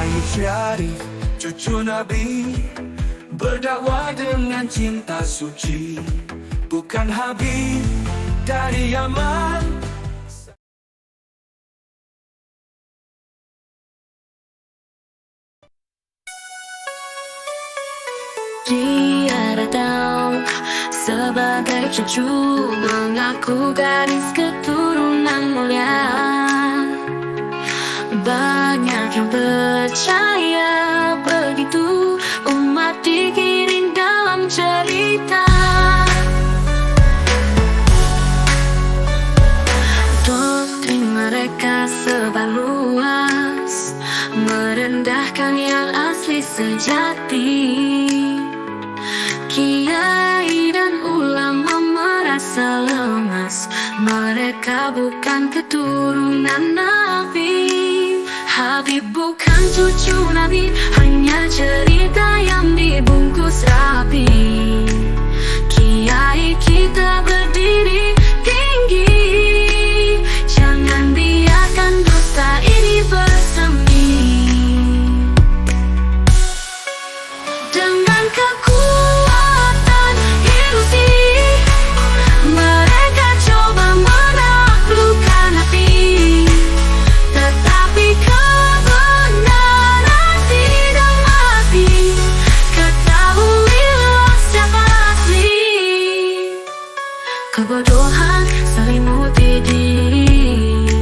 Kiai Syarif, cucu Nabi, berdakwah dengan cinta suci, bukan Habib dari Yaman. Dia datang sebagai cucu, mengaku gadis keturunan mulia. Banyak yang percaya begitu, umat digiring dalam cerita. Doktrin mereka sebar luas, merendahkan yang asli sejati. Kiai dan ulama merasa lemas, mereka bukan keturunan Nabi. Habib bukan cucu Nabi, hanya cerita yang dibungkus rapi. Kiai kita berdiri tinggi, jangan biarkan dosa ini bersemi. Dengan kekuatan ilusi, mereka coba menaklukkan hati, tetapi kebenaran tidak mati. Ketahuilah siapa asli. Kebodohan selimuti diri.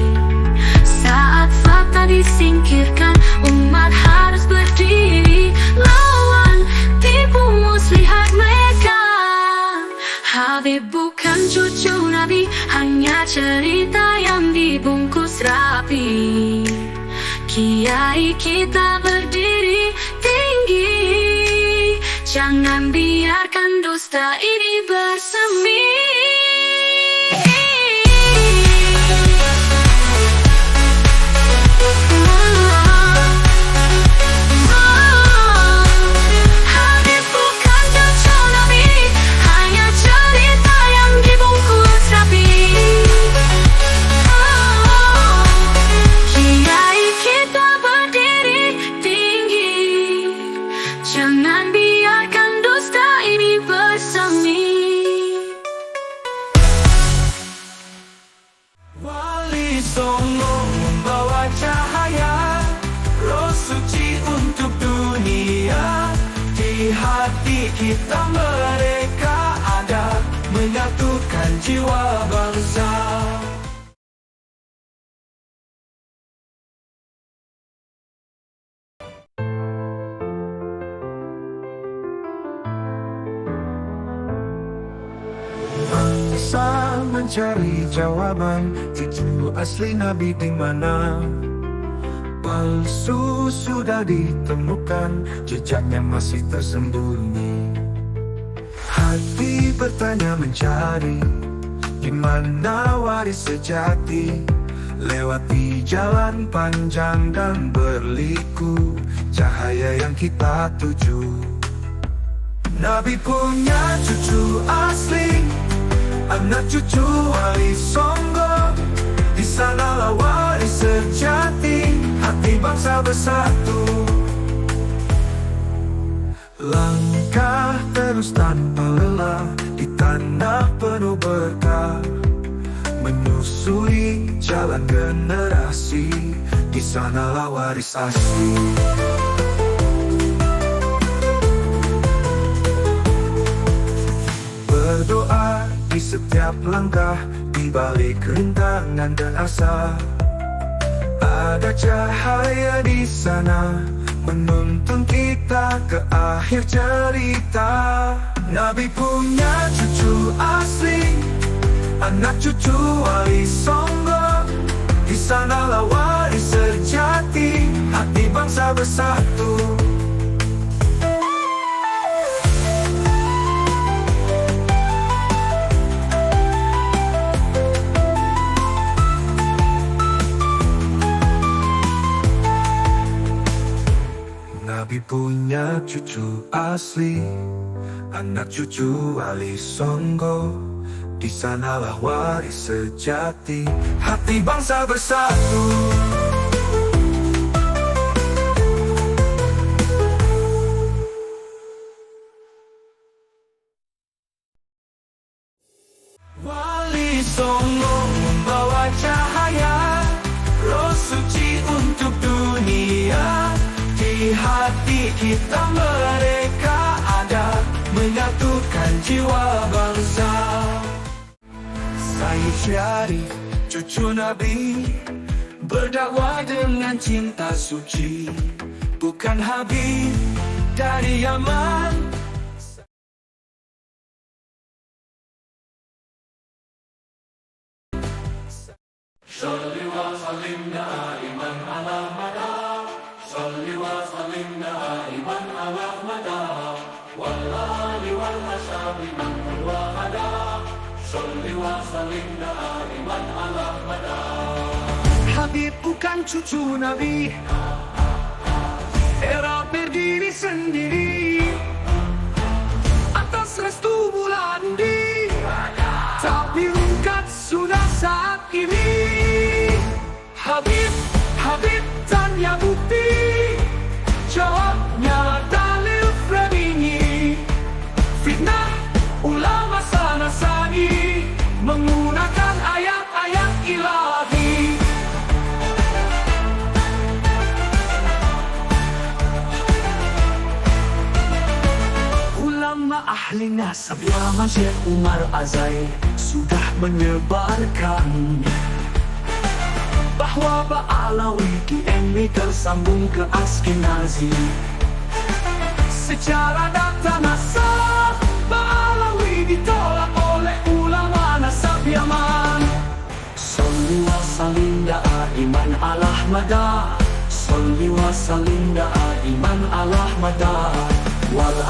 Saat fakta disingkirkan, umat harus berdiri lawan tipu muslihat mereka. Habib bukan cucu Nabi, hanya cerita yang dibungkus rapi. Kiai kita berdiri tinggi, jangan biarkan dusta ini bersemi. Habib bukan cucu Nabi, hanya cerita yang dibungkus rapi. Kiai kita berdiri tinggi, jangan biarkan dusta ini bersemi. Wali Songo membawa cahaya, roh suci untuk dunia. Di hati kita mereka ada, menyatukan jiwa bangsa. Bangsa mencari jawaban, cucu asli Nabi di mana? Palsu sudah ditemukan, jejaknya masih tersembunyi. Hati bertanya mencari, di mana waris sejati? Lewati jalan panjang dan berliku, cahaya yang kita tuju. Nabi punya cucu asli, anak cucu Wali Songo. Di sanalah waris sejati, hati bangsa bersatu. Langkah terus tanpa lelah, di tanah penuh berkah. Menyusuri jalan generasi, di sanalah waris asli. Berdoa di setiap langkah, di balik rintangan dan asa. Ada cahaya di sana, menuntun kita ke akhir cerita. Nabi punya cucu asli, anak cucu Wali Songo. Di sanalah waris sejati, hati bangsa bersatu. Nabi punya cucu asli, anak cucu Wali Songo. Di sanalah waris sejati, hati bangsa bersatu. kita mereka ada, menyatukan jiwa bangsa. Saya Syarif, cucu Nabi, berdakwah dengan cinta suci, bukan Habib dari Yaman. Sholli wa sallim daiman ala mada, sholli wa sallim daiman ala mada, wal ali wal ashabi man wahada, sholli wa sallim daiman ala mada. Habib bukan cucu Nabi, era berdiri sendiri atas restu bulan di, tapi ungkat sudah saat ini. Habib tanya bukti, jawabnya dalil berbunyi. Fitnah ulama sana sani menggunakan ayat-ayat ilahi. Ulama ahli nasab Yaman Syekh Umar Azai sudah menyebarkan bahwa Ba'alawi DNA tersambung ke Askenazi. Secara data nasab, Ba'alawi ditolak oleh ulama nasab Yaman. Sholli wa sallim daiman ala Ahmada, sholli wa sallim daiman ala Ahmada, wal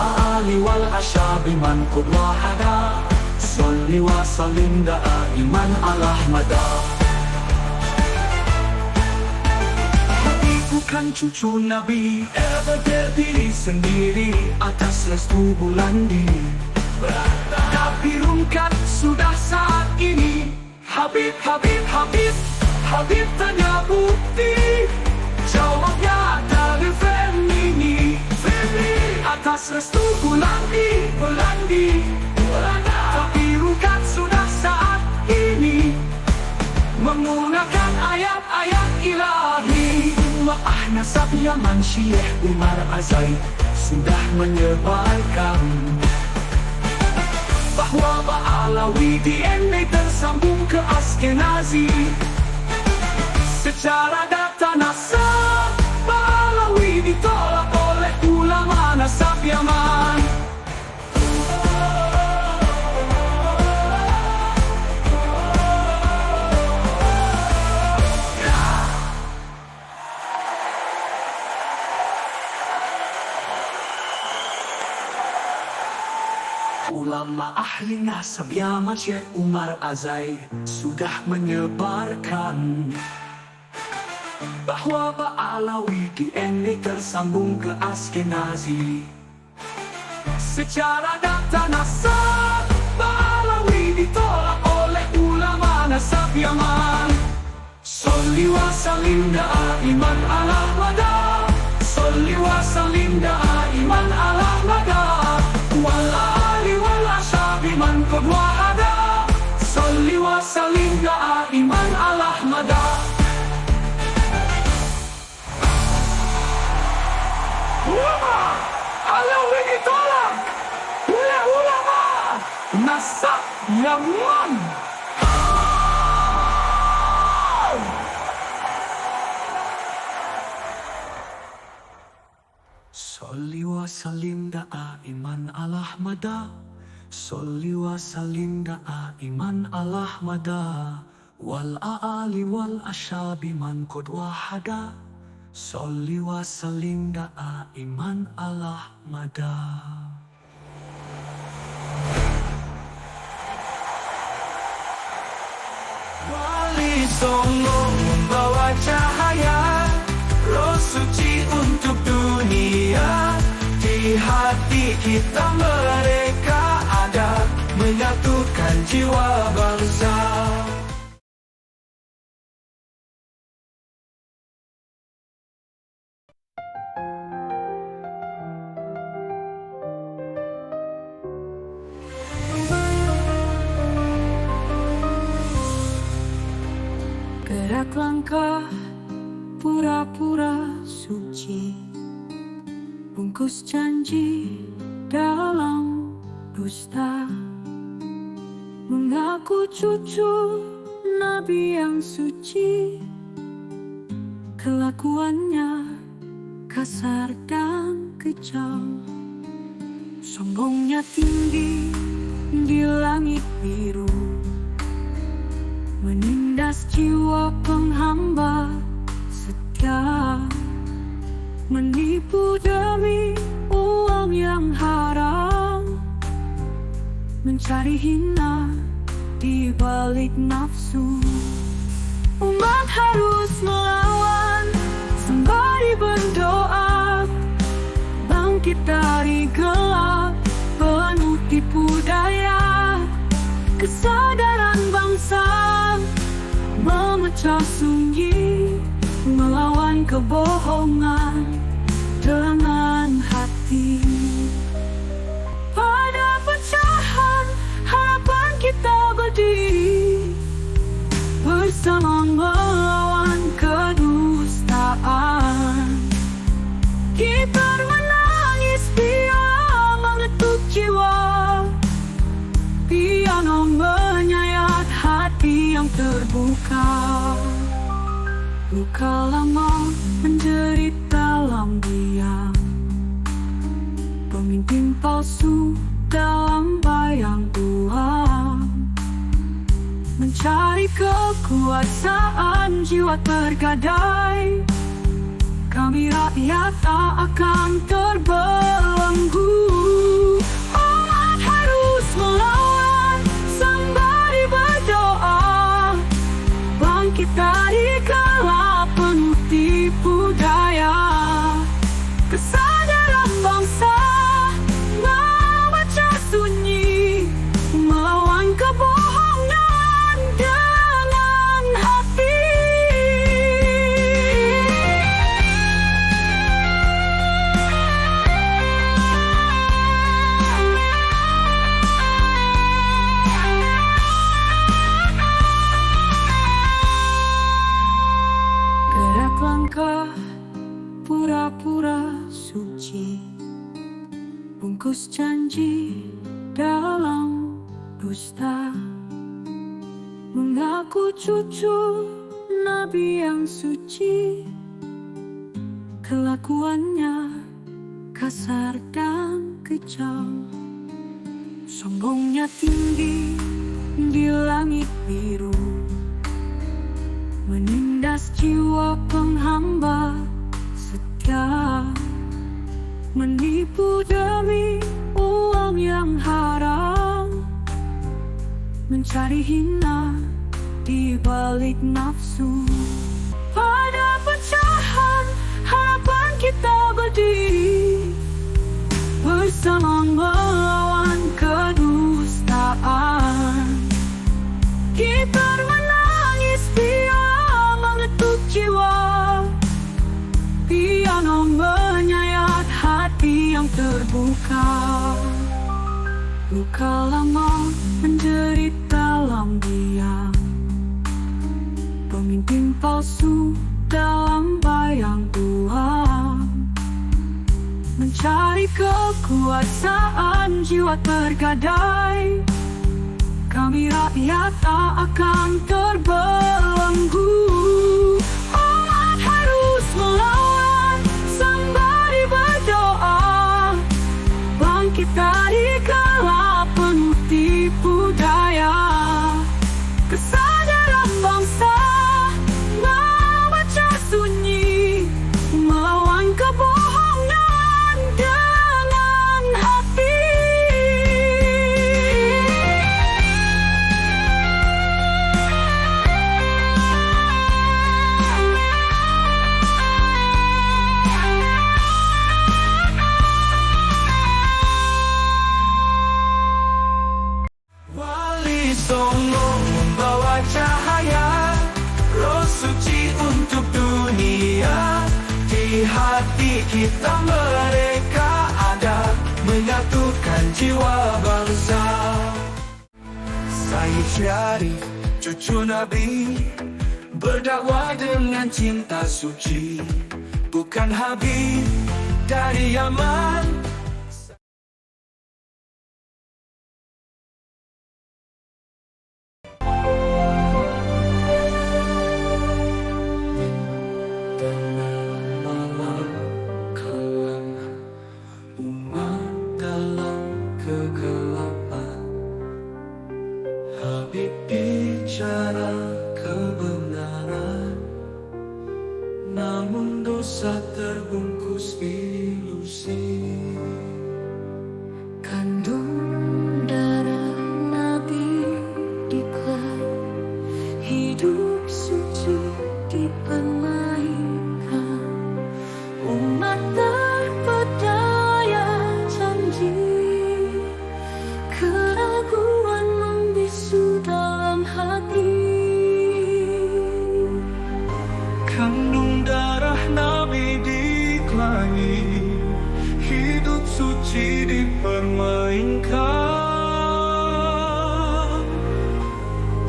ali wal ashabi man qad wahada, sholli wa sallim daiman ala Ahmada. Bukan cucu Nabi, berdiri sendiri atas restu bulan di, tapi rungkat sudah saat ini. Habib tanya bukti, jawabnya dari Femini. Atas restu bulan di, tapi rungkat sudah saat ini menggunakan ayat-ayat ilahi. Maah nasab Yaman Syekh Umar Azai sudah menyebarkan bahwa Ba'alawi DNA tersambung ke Askenazi. Secara data nasab, Ba'alawi ditolak oleh ulama nasab Yaman. Ulama ahli nasab Yaman Syekh Umar Azai sudah menyebarkan bahwa Ba'alawi DNA tersambung ke Askenazi. Secara data nasab, Ba'alawi ditolak oleh ulama nasab Yaman. Sholli wa sallim daiman ala Ahmada, sholli wa sallim daiman ala Ahmada, wal ali wal ashabi man qad wahada, sholli wa sallim daiman ala Ahmada. Alawi ditolak oleh ulama nasab Yaman. Sholli wa sallim daiman ala Ahmada, sholli wa sallim daiman ala Ahmada, wal ali wal ashabi man qad wahada, sholli wa sallim daiman ala Ahmada. Wali Songo membawa cahaya, roh suci untuk dunia. Di hati kita mereka ada, menyatukan jiwa bangsa. Gerak langkah pura-pura suci, bungkus janji dalam dusta, mengaku cucu Nabi yang suci. Kelakuannya kasar dan kejam, sombongnya tinggi di langit biru, menindas jiwa penghamba setia, menipu demi uang yang haram, mencari hina di balik nafsu. Umat harus melawan sembari berdoa, bangkit dari gelap penuh tipu daya. Kesadaran bangsa memecah sunyi, melawan kebohongan dengan hati. Pada pecahan harapan kita berdiri, bersama melawan kedustaan. Gitar menangis, biar mengetuk jiwa, piano menyayat hati yang terbuka. Luka lama menjerit dalam diam, pemimpin palsu dalam bayang Tuhan, mencari kekuasaan jiwa tergadai. Kami rakyat tak akan terbelenggu. Umat harus melawan sembari berdoa, bangkit dari gelap penuh tipu daya. Kesadaran bangsa memecah sunyi, melawan kebohongan dengan hati. Gerak langkah pura-pura suci, bungkus janji dalam dusta, mengaku cucu Nabi yang suci. Kelakuannya kasar dan kejam, sombongnya tinggi di langit biru, menindas jiwa penghamba setia, menipu demi uang yang haram, mencari hina di balik nafsu. Pada pecahan harapan kita berdiri, bersama melawan kedustaan. Gitar menangis, biar mengetuk jiwa, piano menyayat hati yang terbuka. Luka lama menjerit dalam diam, pemimpin palsu dalam bayang Tuhan, mencari kekuasaan jiwa tergadai. Kami rakyat tak akan terbelenggu. Umat harus melawan sembari berdoa, bangkit dari gelap penuh tipu daya. Kesadaran bangsa memecah sunyi, melawan kebohongan dengan hati. Wali Songo membawa cahaya, roh suci untuk dunia. Di hati kita mereka ada, menyatukan jiwa bangsa. Sayyid Syarif, cucu Nabi, berdakwah dengan cinta suci. Bukan Habib, dari Yaman. Malam kelam, umat dalam kegelapan. Habib bicara kebenaran, namun dosa terbungkus ilusi. Kandung darah Nabi iklan, hidup suci dipermainkan. Umat terpedaya janji, keraguan membisu dalam hati. Kandung darah Nabi diklaim, hidup suci dipermainkan.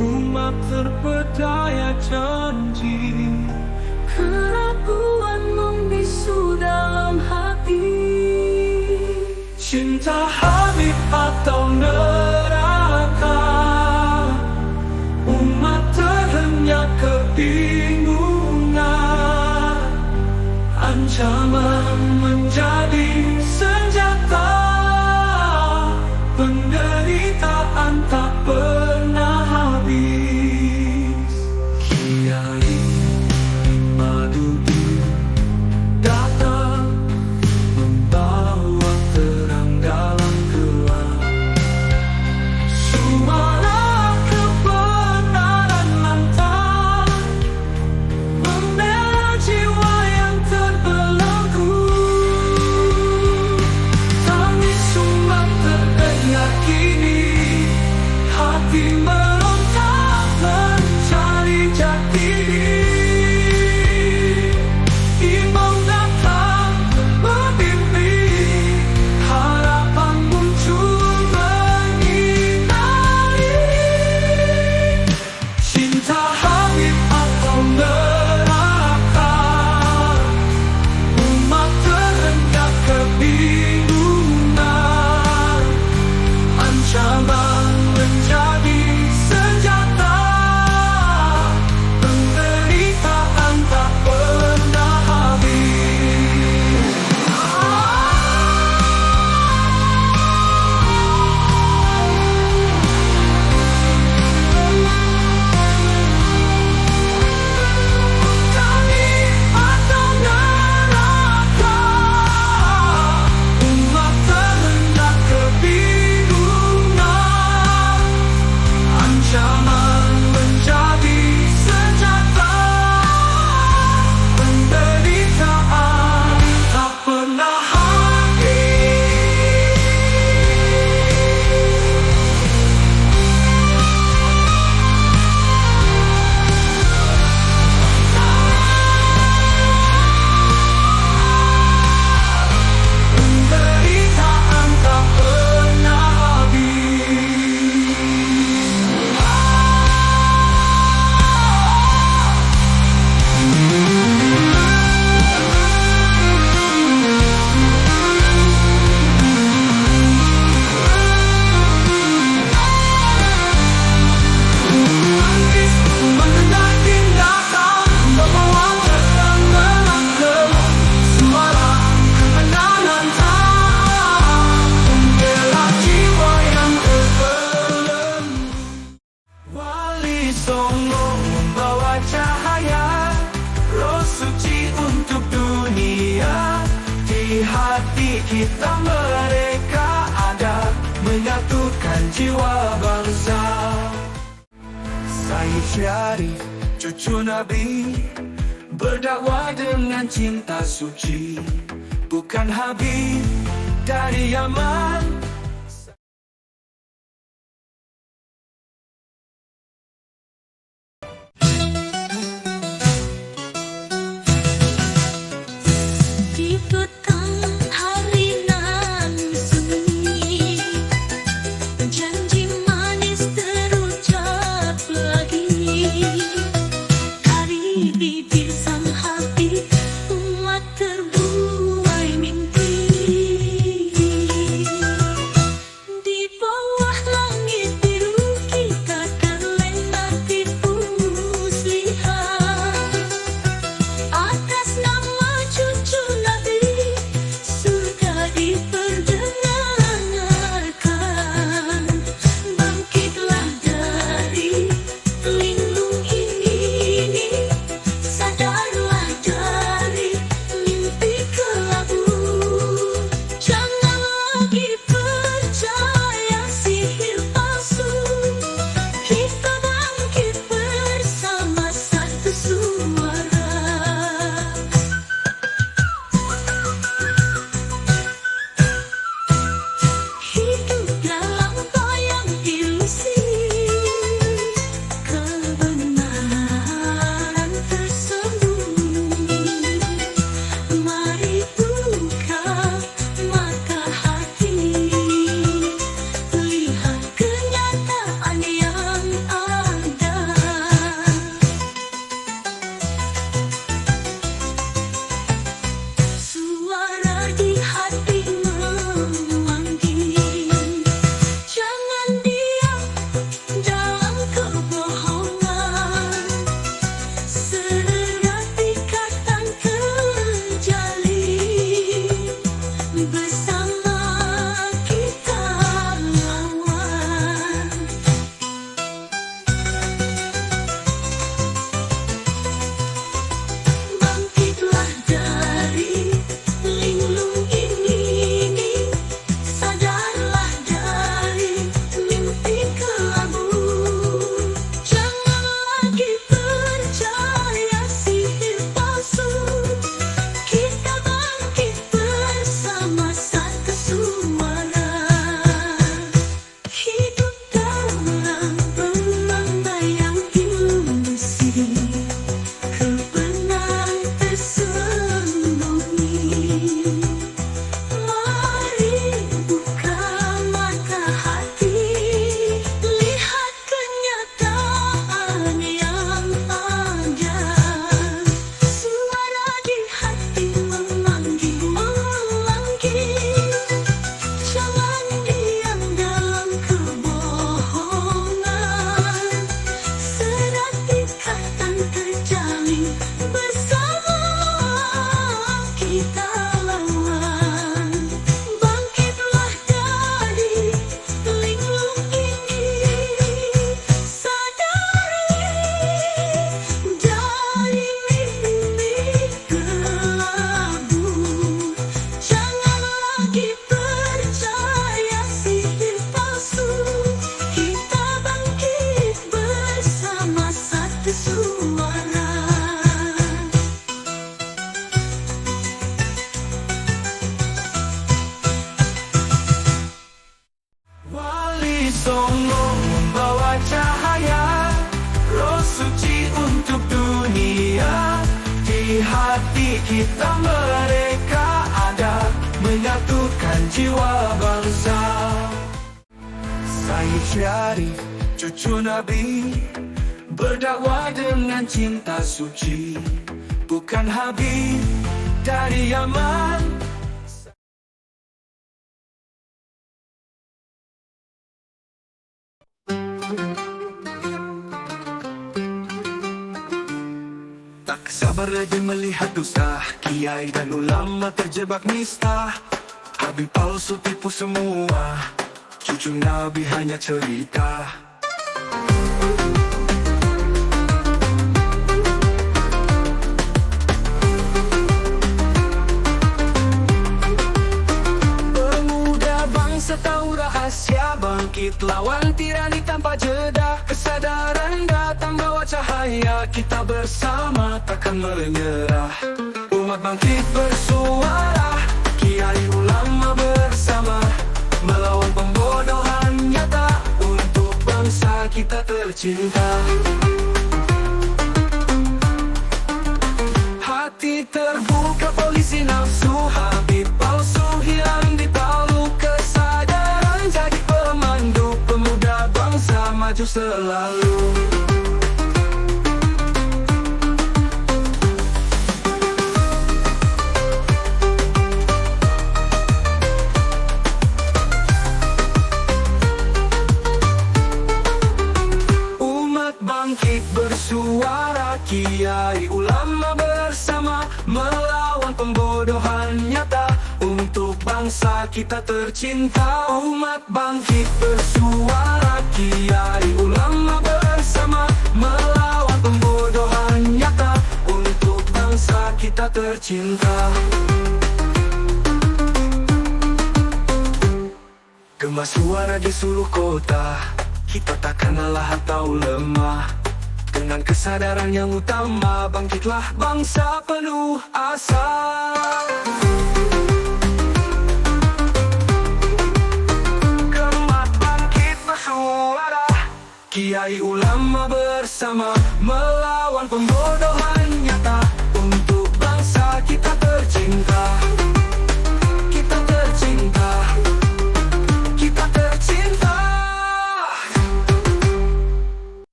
Umat terpedaya janji, Keraguan membisu dalam hati. cinta Habib atau neraka. Umat terhenyak kebingungan, ancaman menjadi senjata. Penderitaan tak pernah habis. Kiai Madudi datang membawa terang dalam gelap. Suara kebenaran lantang membela jiwa yang terbelenggu. Tangis umat terdengar kini, hati meronta mencari jati diri. Imam datang bermimpi, harapan muncul menyinari. Cinta Habib atau neraka. Umat terhendak kebingungan, ancaman menjadi senjata. Penderitaan tak pernah habis. Tani atau neraka. Umat terhendak kebingungan, ancaman menjadi senjata. Penderitaan tak pernah habis. Penderitaan tak pernah habis. Tangis mengenai tindakan, membawa terang dalam gelap. Suara kebenaran lantang membela jiwa yang terbelenggu. Wali Songo membawa cahaya, roh suci untuk dunia. Di hati kita mereka ada, menyatukan jiwa bangsa. Sayyid Syarif, cucu Nabi, berdakwah dengan cinta suci. Bukan Habib dari Yaman. Di petang hari nan sunyi, janji manis terucap lagi dari bibir sang Habib. Umat terbuai mimpi. kita mereka ada, menyatukan jiwa bangsa. Sayyid Syarif, cucu Nabi, berdakwah dengan cinta suci, bukan Habib dari Yaman. Tak sabar lagi melihat dusta, kiai dan ulama terjebak nista. Habib palsu tipu semua, cucu Nabi hanya cerita. Pemuda bangsa tahu rahasia, bangkit lawan tirani tanpa jeda. Kesadaran datang bawa cahaya, kita bersama takkan menyerah. Umat bangkit bersuara, kiai ulama bersama, melawan pembodohan nyata untuk bangsa kita tercinta. Hati terbuka polisi nafsu, Habib palsu hilang di palu. Kesadaran jadi pemandu, pemuda bangsa maju selalu. Umat bangkit bersuara, kiai ulama bersama, melawan pembodohan nyata untuk bangsa kita tercinta. Umat bangkit bersuara, kiai ulama bersama, melawan pembodohan nyata untuk bangsa kita tercinta. Gema suara di seluruh kota, kita takkan lelah atau lemah. Dengan kesadaran yang utama, bangkitlah bangsa penuh asa. Gema bangkit bersuara, kiai ulama bersama, melawan pembodohan nyata untuk bangsa kita tercinta. Kita tercinta, kita tercinta.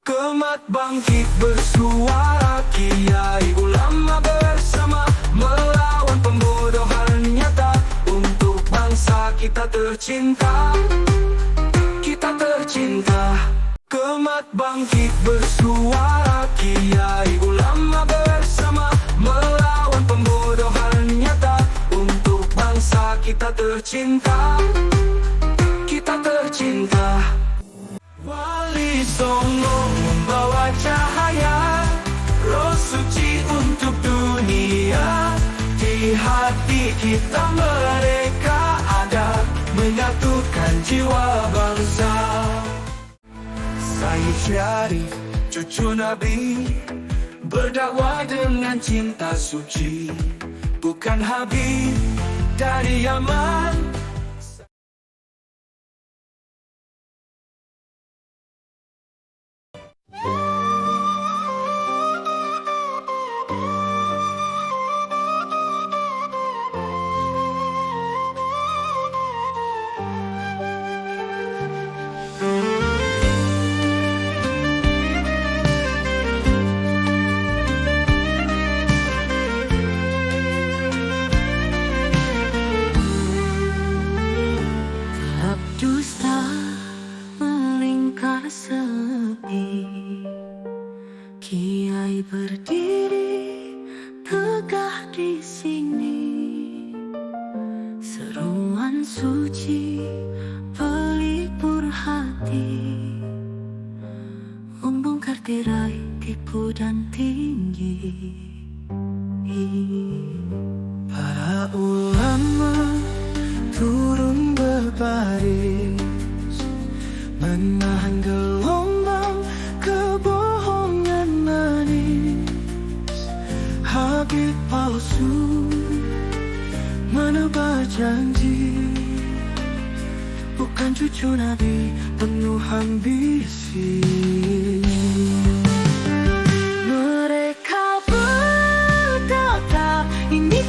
Umat bangkit bersuara, kiai ulama bersama, melawan pembodohan nyata untuk bangsa kita tercinta. Kita tercinta. Umat bangkit bersuara, kiai ulama bersama, melawan pembodohan nyata untuk bangsa kita tercinta. Kita tercinta. Wali Songo membawa cahaya, roh suci untuk dunia. Di hati kita mereka ada, menyatukan jiwa bangsa. Sayyid Syarif, cucu Nabi, berdakwah dengan cinta suci, bukan Habib dari Yaman. Dusta melingkar sepi, kiai berdiri tegak di sini. Seruan suci pelipur hati, membongkar tirai tipu dan tinggi. Para ulama turun berbaris, menahan gelombang kebohongan manis. Habib palsu menebak janji, bukan cucu Nabi penuh ambisi. Mereka berkata ini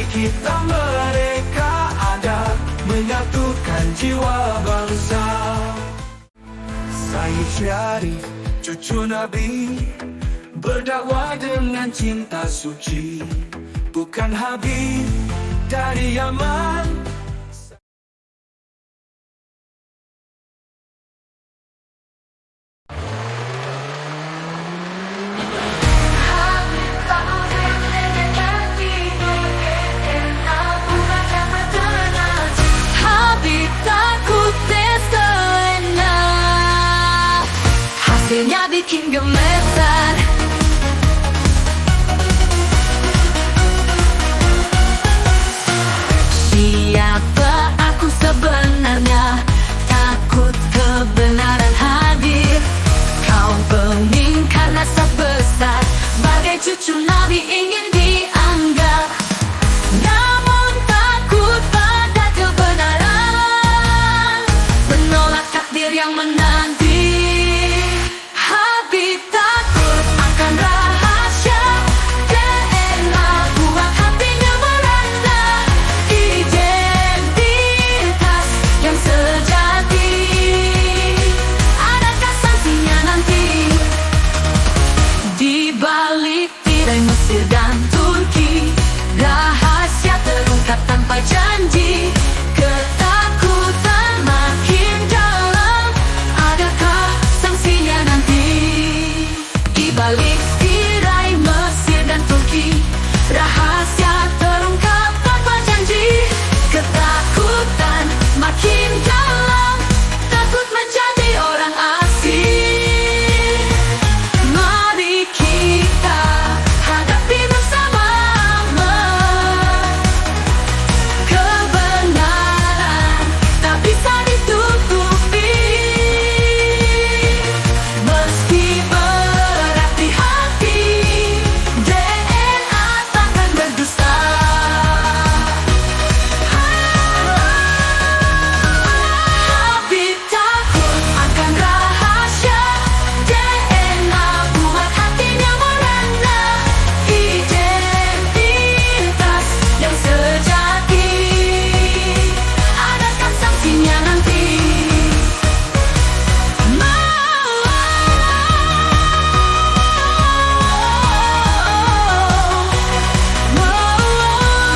kita mereka ada, menyatukan jiwa bangsa. Saya Syarif, cucu Nabi, berdakwah dengan cinta suci, bukan Habib dari Yaman. Habib takut tes kelena, hasilnya bikin gemetar. Siapa aku sebenarnya? Takut kebenaran hadir. Kau benging karena sebesar, bagai cucu Nabi ingin dianggap, namun takut pada kebenaran, menolak takdir yang menanti. Habib takut akan rahasia DNA, buat hatinya merana identitas yang sejati. Adakah sanksinya nanti? Di balik tirai Mesir dan Turki, rahasia terungkap tanpa janji. Ketakutan makin dalam, adakah sanksinya nanti? Di balik tirai Mesir dan Turki, rahasia terungkap tanpa janji. Ketakutan makin dalam, takut menjadi orang asing. Mari kita hadapi bersama, kebenaran tak bisa ditutupi. Meski berat di hati, DNA takkan berdusta. Habib takut akan rahasia DNA, buat hatinya merana identitas yang sejati. Adakah sanksinya nanti?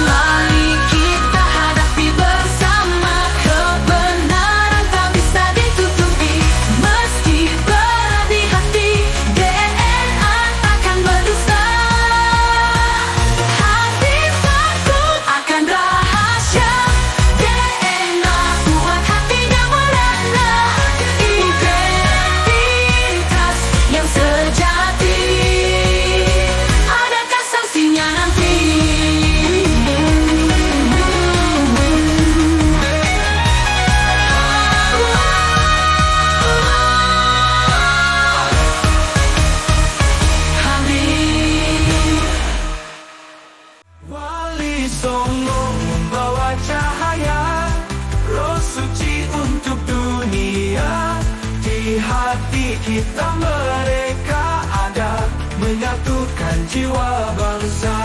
Mari kita hadapi bersama, kebenaran tak bisa ditutupi. Meski berat di hati, DNA takkan berdusta. Habib takut akan rahasia DNA, buat hatinya merana identitas yang sejati. Adakah sanksinya nanti? Habib Wali Songo membawa cahaya, roh suci untuk dunia. Di hati kita mereka ada, menyatukan jiwa bangsa.